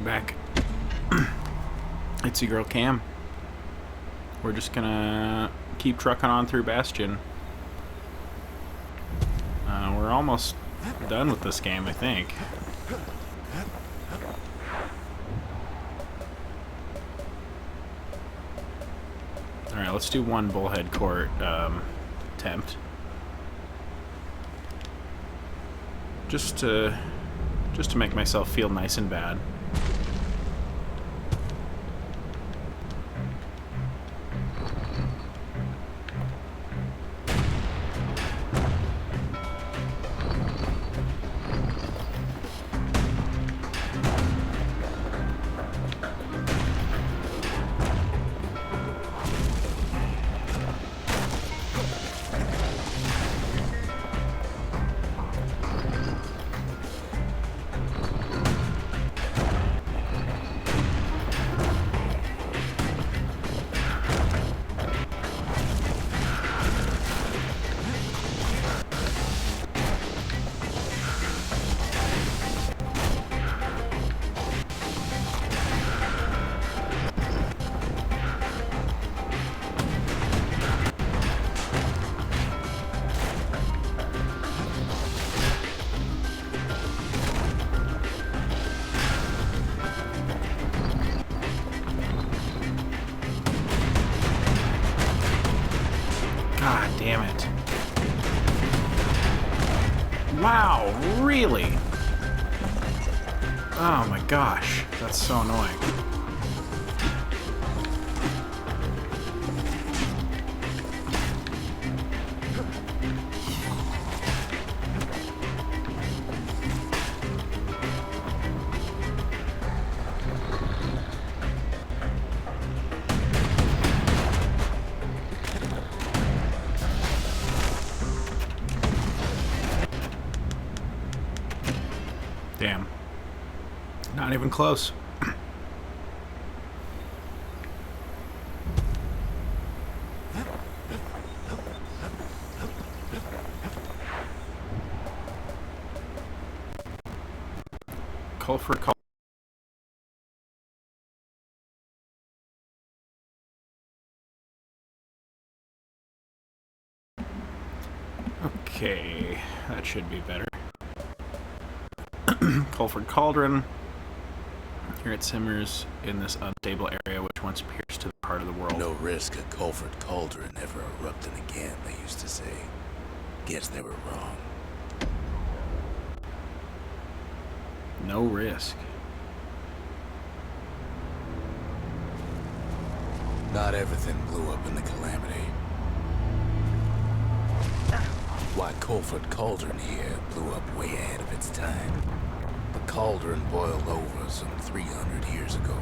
I'm back. It's your girl Cam. We're just gonna keep trucking on through Bastion. We're almost done with this game, I think. Alright, let's do one Bullhead Court attempt. Just to make myself feel nice and bad. God damn it. Wow, really? Oh my gosh, that's so annoying. Damn. Not even close. Culford call. Okay, that should be better. Culford Cauldron. Here it simmers in this unstable area which once pierced to the heart of the world. No risk of Culford Cauldron ever erupting again, they used to say. Guess they were wrong. No risk. Not everything blew up in the Calamity. Why, Culford Cauldron here blew up way ahead of its time. The cauldron boiled over some 300 years ago.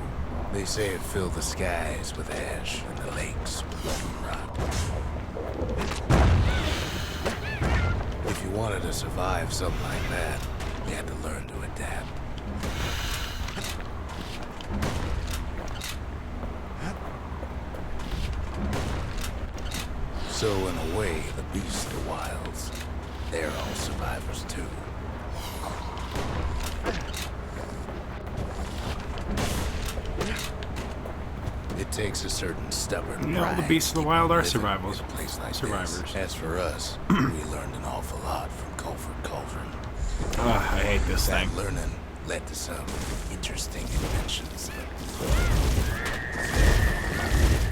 They say it filled the skies with ash and the lakes with molten rock. If you wanted to survive something like that, you had to learn to adapt. So in a way, the beasts of the wilds, they're all survivors too. It takes a certain stubborn pride. Yeah, all the beasts of the wild are survivors. Like Survivors. This. As for us, we learned an awful lot from Culford Cauldron. I hate this thing. That learning led to some interesting inventions.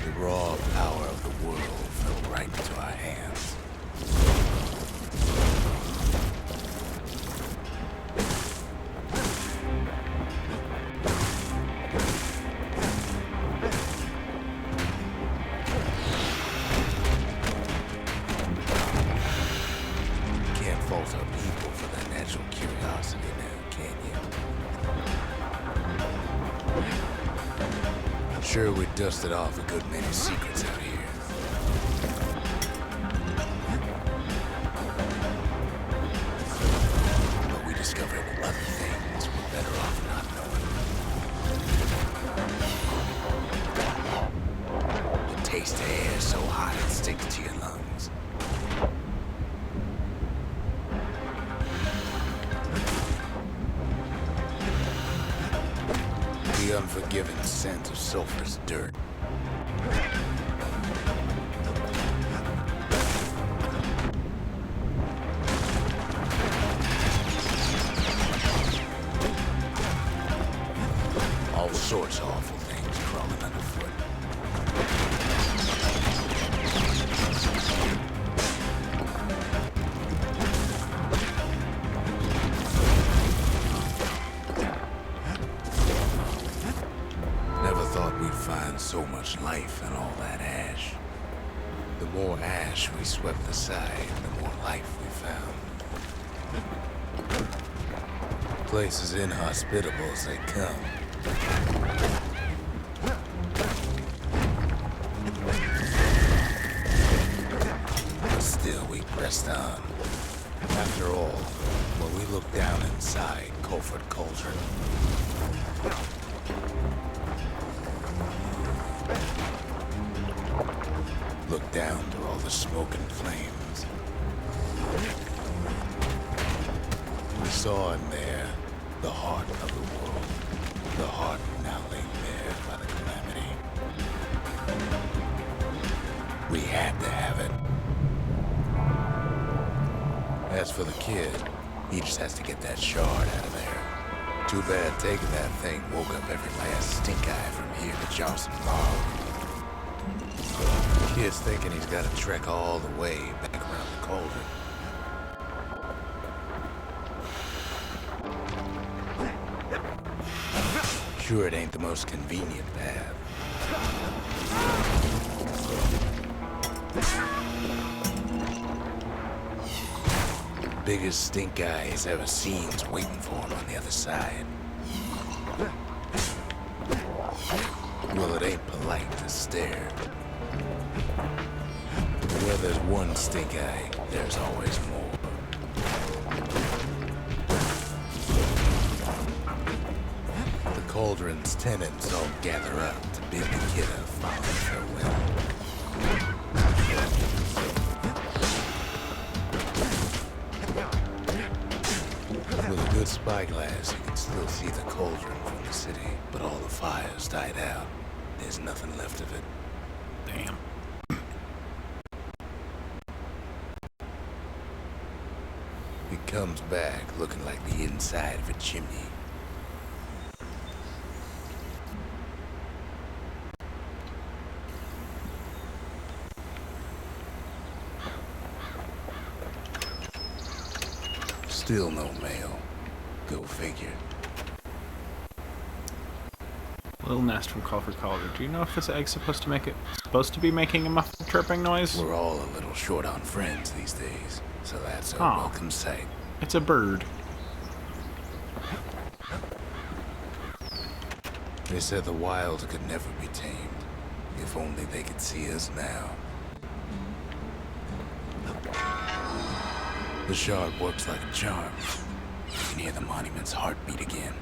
The raw power of the world fell right into our hands. Can't fault our people for their natural curiosity now, can you? I'm sure we dusted off a good many secrets out here. But we discovered other things we're better off not knowing. The taste of air so hot it sticks to your lungs. The unforgiving scent of sulfurous dirt. All sorts of awful things crawling underfoot. Never thought we'd find so much life in all that ash. The more ash we swept aside, the more life we found. Place as inhospitable as they come. But still we pressed on. After all, when we looked down inside Colford Cauldron, looked down through all the smoke and flames, we saw in there the heart of the world. The heart now laid bare by the calamity. We had to have it. As for the kid, he just has to get that shard out of there. Too bad taking that thing woke up every last stink eye from here to Johnson Bar. The kid's thinking he's got to trek all the way back around the cauldron. Sure, it ain't the most convenient path. Biggest stink eye he's ever seen's waiting for him on the other side. Well, it ain't polite to stare. Where there's one stink eye, there's always more. The cauldron's tenants all gather up to bid the kid a fond farewell. With a good spyglass, you can still see the cauldron from the city, but all the fires died out. There's nothing left of it. Damn. It comes back looking like the inside of a chimney. Still no mail. Go figure. Little nest from Colford Cauldron. Do you know if this egg's supposed to be making a muffled chirping noise? We're all a little short on friends these days, so that's a Aw. welcome sight. It's a bird. They said the wild could never be tamed. If only they could see us now. The shard works like a charm. You can hear the monument's heartbeat again.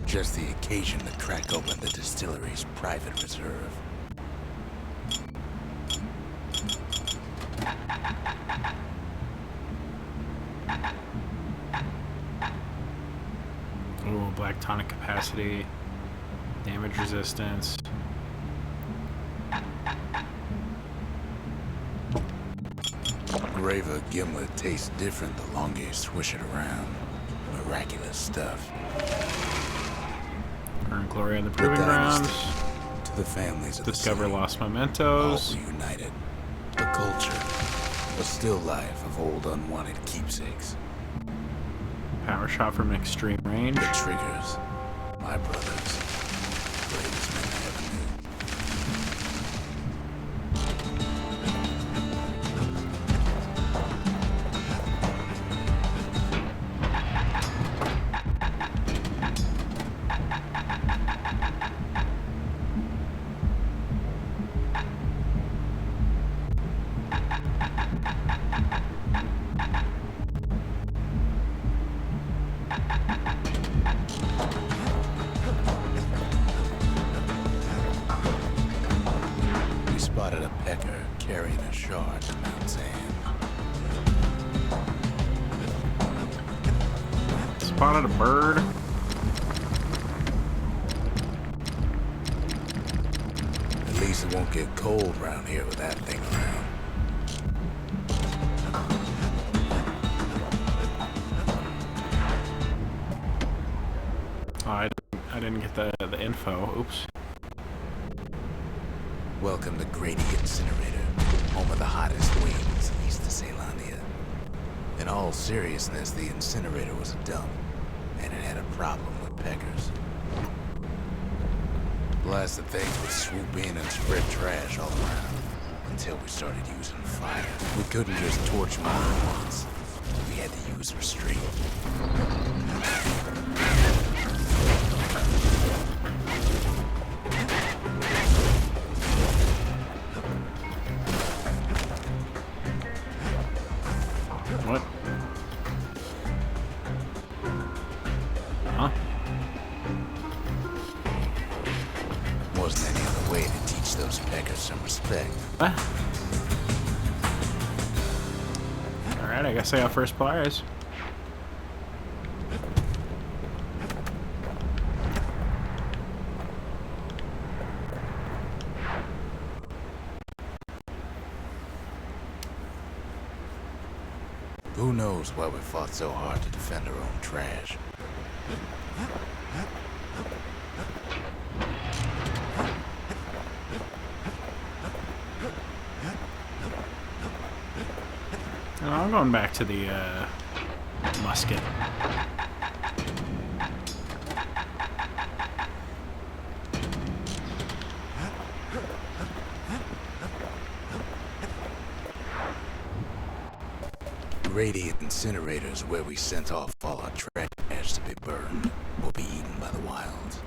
Just the occasion to crack open the distillery's private reserve. Ooh, black tonic capacity, damage resistance. Graver gimlet tastes different the longer you swish it around. Miraculous stuff. Earn glory on the The proving grounds. dynasty, to the families of Discover the city, lost all mementos. reunited. A culture, a still life of old unwanted keepsakes. Power shot from extreme range. The triggers, my brothers, bravest men I ever knew. spotted a pecker carrying a shard to Mount Zan. Spotted a bird. At least it won't get cold around here with that thing around. Oh, I didn't get the info. Oops. Welcome to Grady Incinerator, home of the hottest wings east of Ceylondia. In all seriousness, the incinerator was a dump, and it had a problem with peckers. Blasted things would swoop in and spread trash all around, until we started using fire. We couldn't just torch them all at once. We had to use restraint. What? Huh? Wasn't any other way to teach those peckers some respect. What? Alright, I guess I got first prize. Who knows why we fought so hard to defend our own trash? Oh, I'm going back to the musket. Grady Incinerator is where we sent off all our trash to be burned or be eaten by the wilds.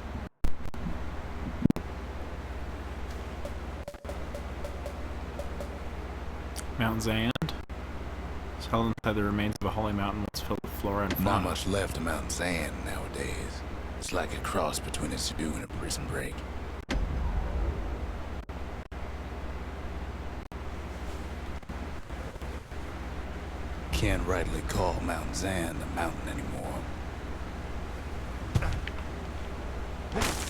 Mount Zand. It's held inside the remains of a holy mountain once filled with flora and fauna. Not much left of Mount Zan nowadays. It's like a cross between a zoo and a prison break. Can't rightly call Mount Zan a mountain anymore.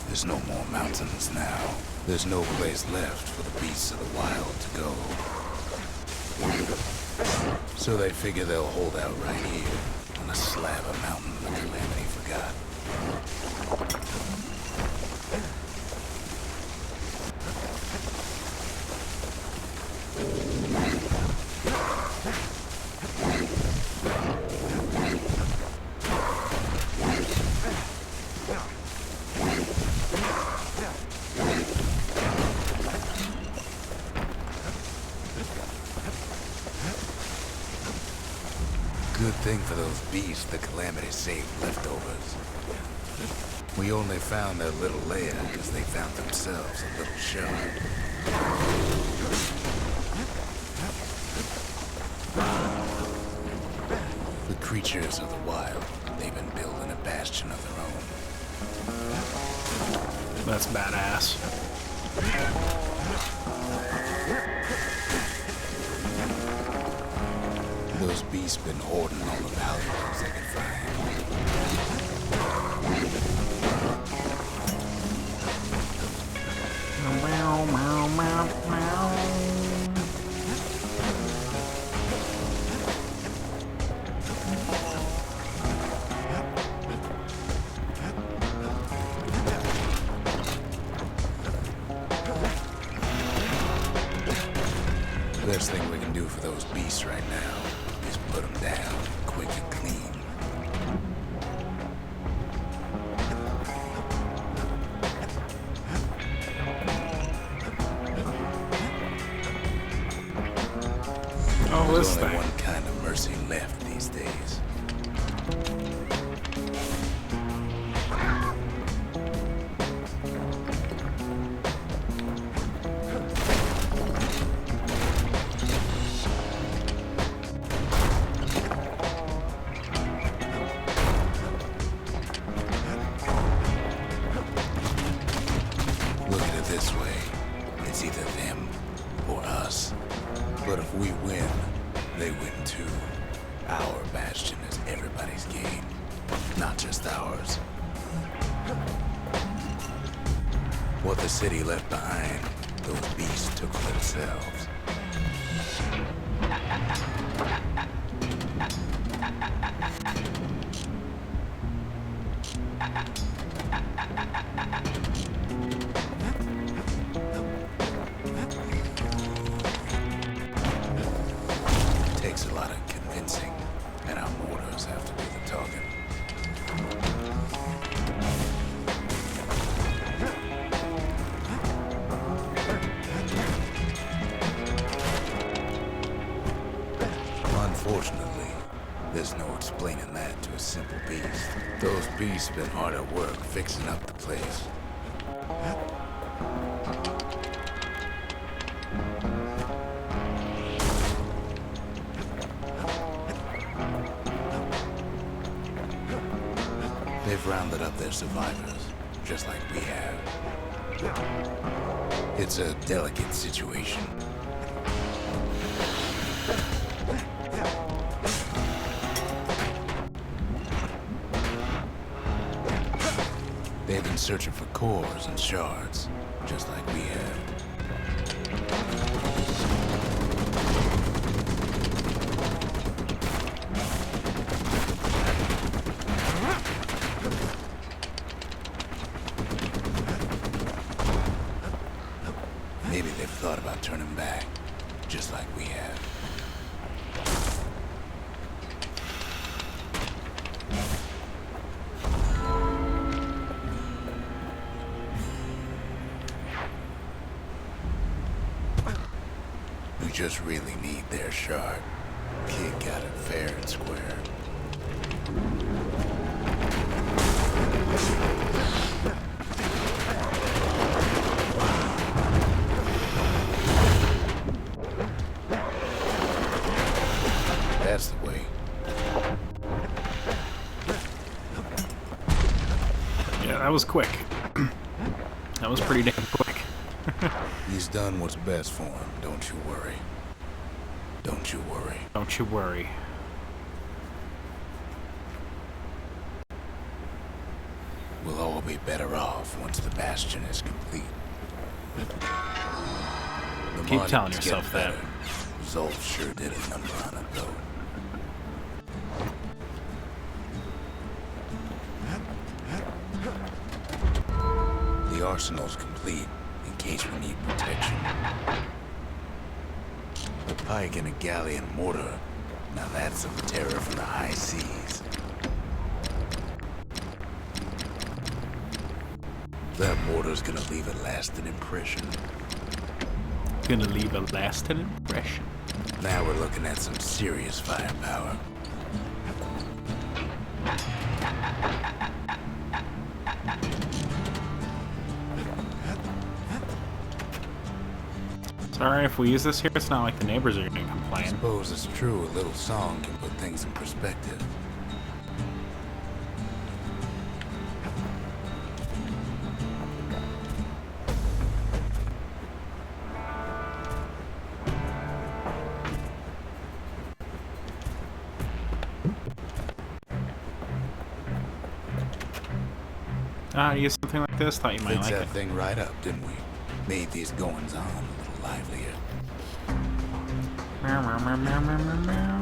There's no more mountains now. There's no place left for the beasts of the wild to go. So they figure they'll hold out right here, on a slab of mountain the Calamity forgot. Good thing for those beasts the Calamity saved leftovers. We only found their little lair because they found themselves a little shard. The creatures of the wild, they've been building a bastion of their own. That's badass. Those beasts been hoarding all the valuables they can find. Meow, meow, meow, meow. Best thing we can do for those beasts right now is put them down quick and clean. Oh, There's this only thing. one kind of mercy left these days. Look at it this way. It's either them If we win, they win too. Our Bastion is everybody's game, not just ours. What the city left behind, those beasts took for themselves. Takes a lot of convincing, and our mortars have to do the talking. Unfortunately, there's no explaining that to a simple beast. Those beasts been hard at work fixing up the place. They've rounded up their survivors, just like we have. It's a delicate situation. They've been searching for cores and shards, just like we have. Maybe they've thought about turning back, just like we have. We just really need their shard. Kid got it fair and square. That's the way. Yeah, that was quick. That was pretty damn quick. He's done what's best for him, don't you worry. Don't you worry. Don't you worry. We'll all be better off once the Bastion is complete. The Keep money telling is yourself getting that. better. Zolf sure did a number on it, though. The arsenal's complete, in case we need protection. A pike and a galleon mortar. Now that's some terror from the high seas. That mortar's gonna leave a lasting impression. Gonna leave a lasting impression. Now we're looking at some serious firepower. It's alright if we use this here, it's not like the neighbors are gonna complain. Suppose it's true, a little song can put things in perspective. Use something like this? Thought you might Fixed like that it. thing right up, didn't we? Made these goings on a little livelier. Meow, meow, meow, meow, meow, meow, meow.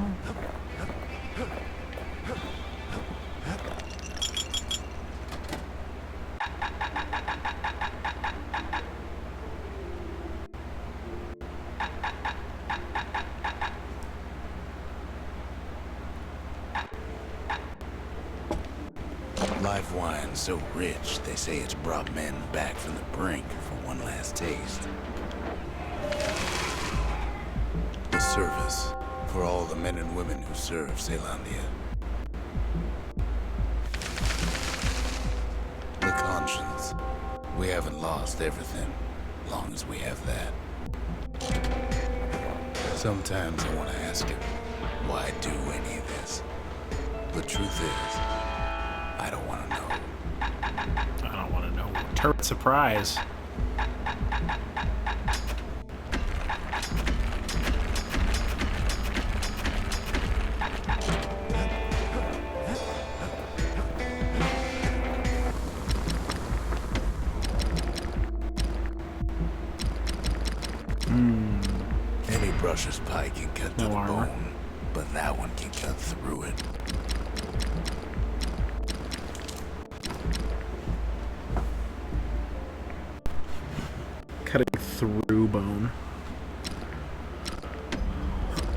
Live wine's so rich, they say it's brought men back from the brink for one last taste. The service for all the men and women who serve Zealandia. The conscience. We haven't lost everything, long as we have that. Sometimes I want to ask him, why do any of this? The truth is, I don't want to know. I don't want to know. Turret surprise. crusher's pike can cut No to the armor. bone, but that one can cut through it. Cutting through bone.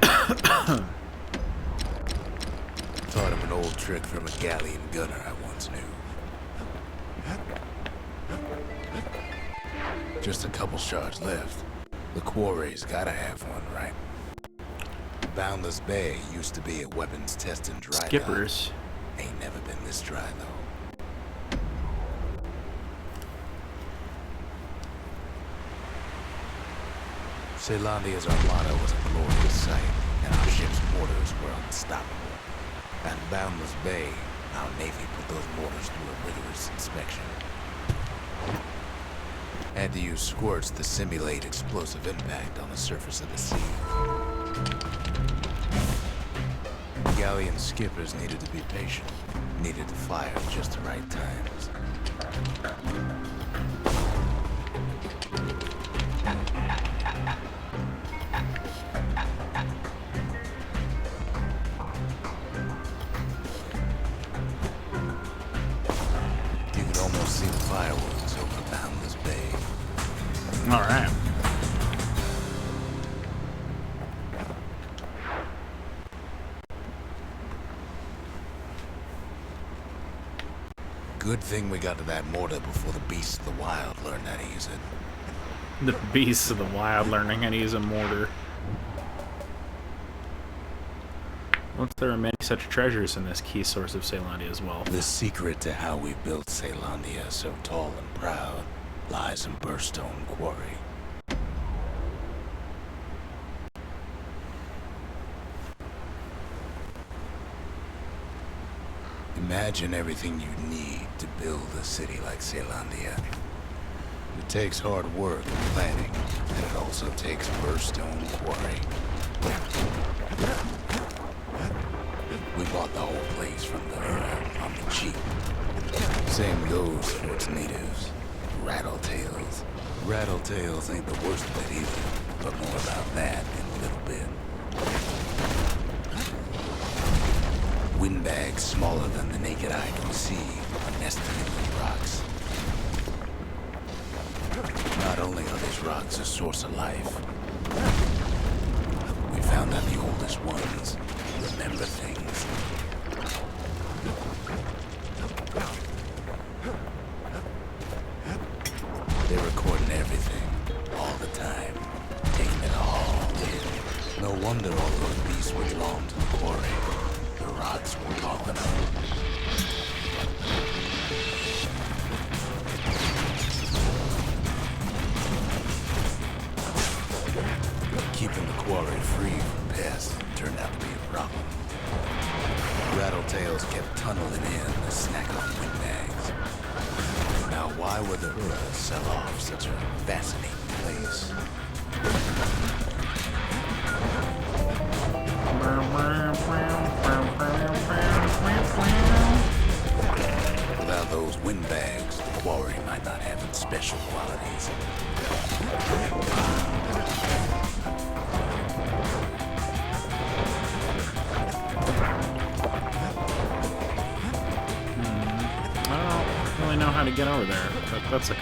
Taught him an old trick from a galleon gunner I once knew. Just a couple shards left. The quarry's gotta have one, right? Boundless Bay used to be a weapons test and dry dock. Skippers. Ain't never been this dry, though. Ceylandia's armada was a glorious sight, and our ship's mortars were unstoppable. At Boundless Bay, our Navy put those mortars through a rigorous inspection. Had to use squirts to simulate explosive impact on the surface of the sea. Galleon skippers needed to be patient, needed to fire at just the right times. You could almost see the fireworks over Boundless Bay. All right. Good thing we got to that mortar before the beasts of the wild learned how to use it. The beasts of the wild learning how to use a mortar. Once there are many such treasures in this key source of Ceylandia as well. The secret to how we built Ceylandia so tall and proud lies in Burstone Quarry. Imagine everything you need to build a city like Ceylandia. It takes hard work and planning, and it also takes Burstone Quarry. We bought the whole place from the on the cheap. Same goes for its natives, Rattletails. Rattletails ain't the worst of it either, but more about that in a little bit. Windbags smaller than the naked eye can see are nested in these rocks. Not only are these rocks a source of life, we found that the oldest ones remember things. They're recording everything, all the time, taking it all in. No wonder all those beasts were drawn to the quarry. The rocks were calling them. Keeping the quarry free from pests turned out to be a problem. Rattletails kept tunneling in to snack on windbags. Now, why would the Ura sell off such a fascinating place? Without those windbags, the quarry might not have its special qualities. I don't really know how to get over there, but that's okay.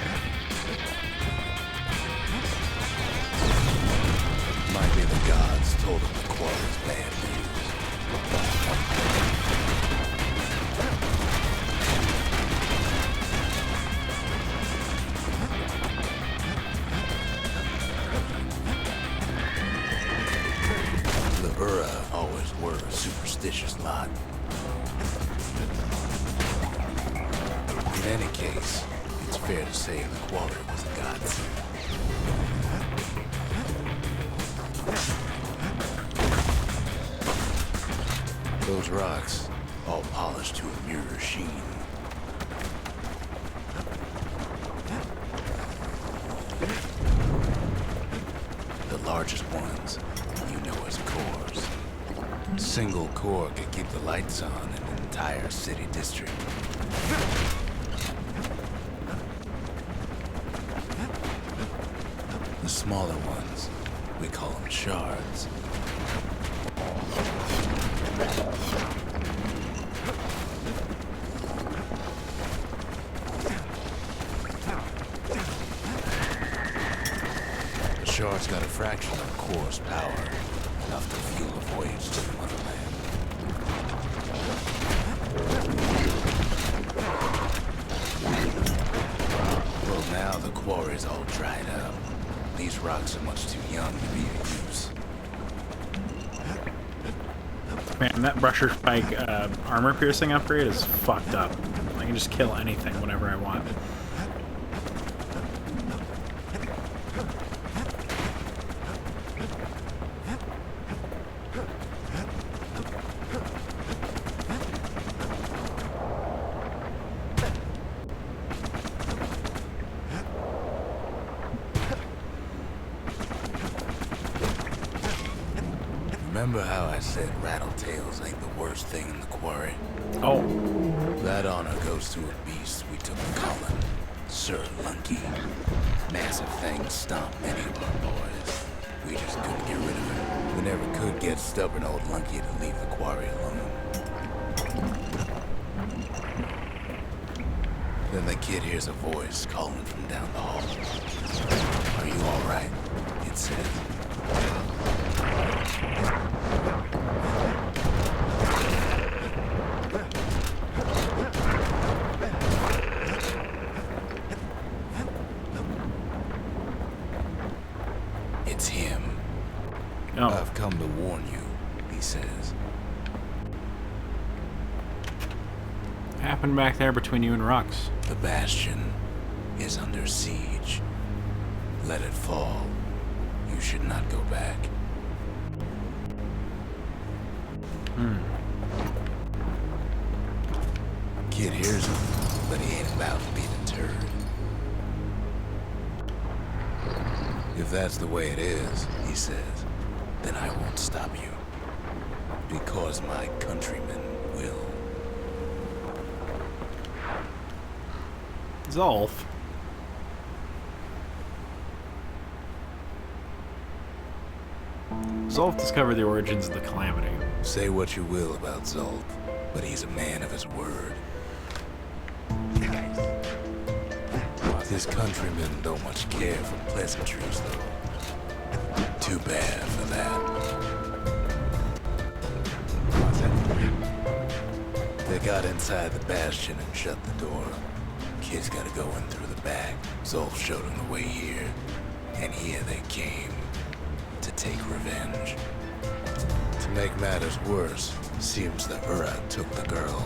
Might be the gods told him the quarry's bad news. The Ura always were a superstitious lot. In any case, it's fair to say the quarry was a godsend. Those rocks, all polished to a mirror sheen. The largest ones, you know as cores. A single core could keep the lights on in an entire city district. The smaller ones, We call them shards. The shard's got a fraction of core's power, enough to fuel a voyage to the motherland. Well, now the quarry's all dried up. These rocks are much too young to be of use. Man, that Brusher Spike armor piercing upgrade is fucked up. I can just kill anything whenever I want. Remember how I said rattletails ain't the worst thing in the quarry? Oh. That honor goes to a beast we took to Colin, Sir Lunky. Massive thing stomped many of our boys. We just couldn't get rid of him. We never could get stubborn old Lunky to leave the quarry alone. Then the kid hears a voice calling from down the hall. "Are you all right?" it said. It's him. Oh. I've come to warn you, he says. What happened back there between you and Rux? The Bastion is under siege. Let it fall. You should not go back. Kid hears him, but he ain't about to be deterred. If that's the way it is, he says, then I won't stop you. Because my countrymen will. Zolf. Zolf discovered the origins of the Calamity. Say what you will about Zolf, but he's a man of his word. His countrymen don't much care for pleasantries, though. Too bad for that. They got inside the Bastion and shut the door. Kids gotta go in through the back. Zolf showed them the way here, and here they came to take revenge. To make matters worse, seems the Ura took the girl.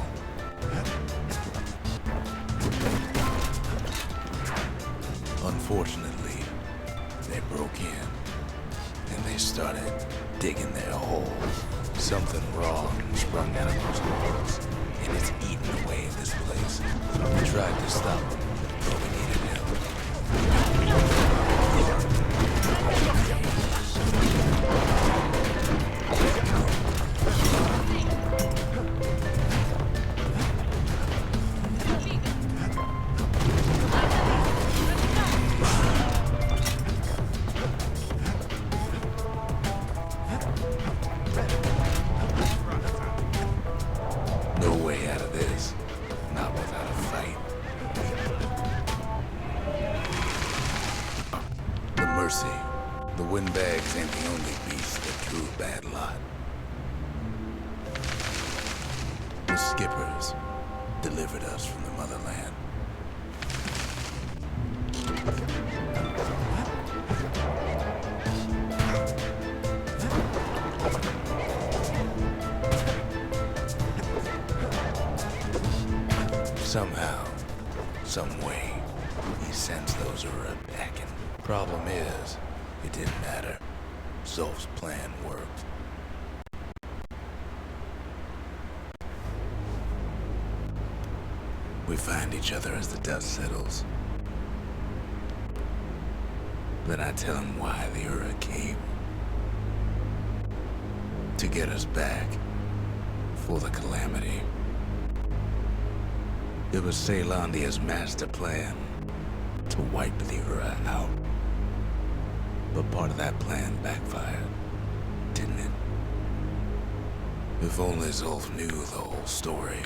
Unfortunately, they broke in, and they started digging their hole. Something wrong sprung out of those holes, and it's eating away at this place. We tried to stop him, but we needed help. No way out of this, not without a fight. The Mercy. The windbags ain't the only beast that drew a bad lot. The skippers delivered us from the motherland. Somehow, some way, he sends those Ura packing. Problem is, it didn't matter. Zolf's plan worked. We find each other as the dust settles. Then I tell him why the Ura came. To get us back. For the Calamity. It was Caelandia's master plan to wipe the Ura out. But part of that plan backfired, didn't it? If only Zolf knew the whole story.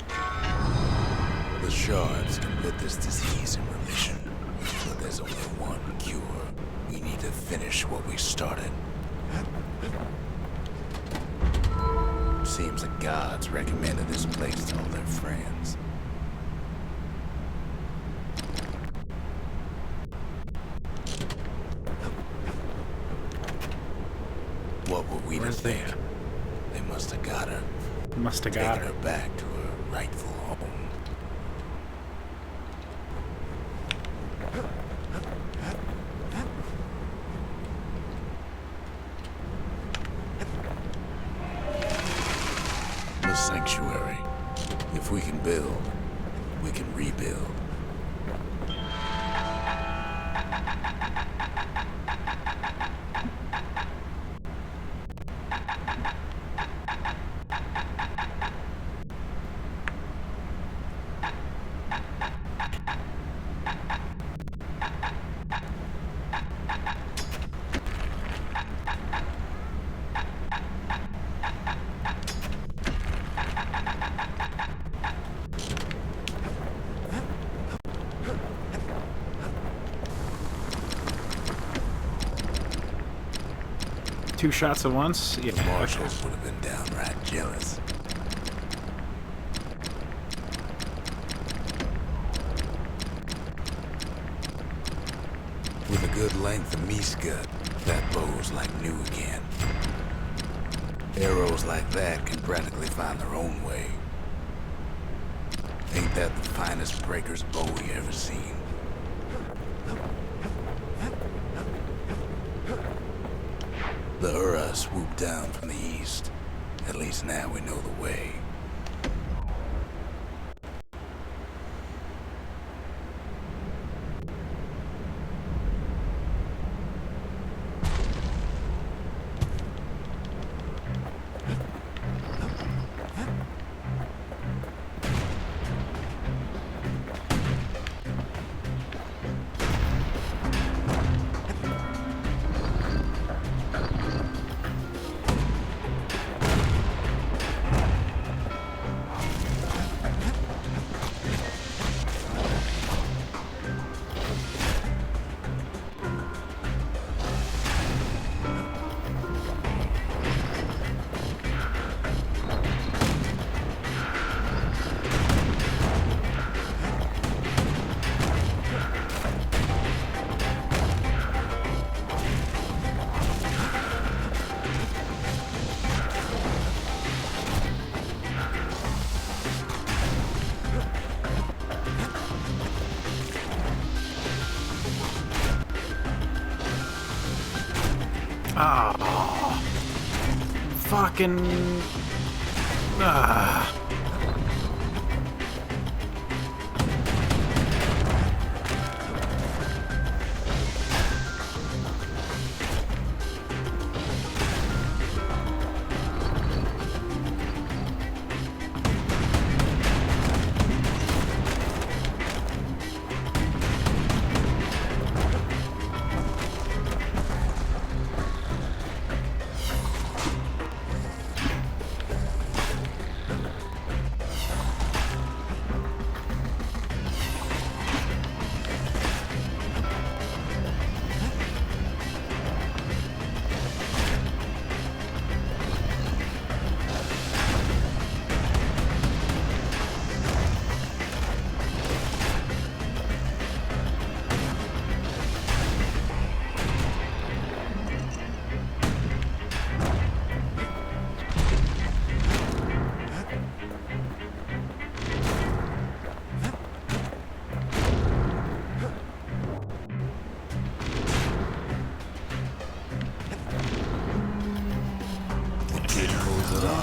The shards can put this disease in remission, but there's only one cure. We need to finish what we started. Seems the gods recommended this place to all their friends. What were we to think? They must have got her. Must have got Taken her. her back to her rightful home. The sanctuary. If we can build, we can rebuild. Two shots at once? Yeah. The marshals would have been downright jealous. With a good length of Miska, that bow's like new again. Arrows like that can practically find their own way. Ain't that the finest breaker's bow you ever seen? The Ura swooped down from the east. At least now we know the way. Oh, fucking. Ah.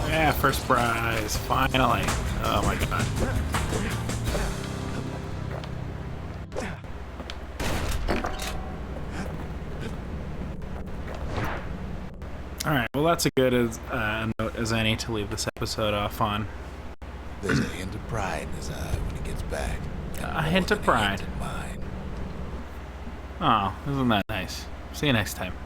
Yeah, first prize, finally. Oh my god. Alright, well that's a good note as any to leave this episode off on. There's a hint of pride in his eye when he gets back. A hint of pride. Mine. Oh, isn't that nice? See you next time.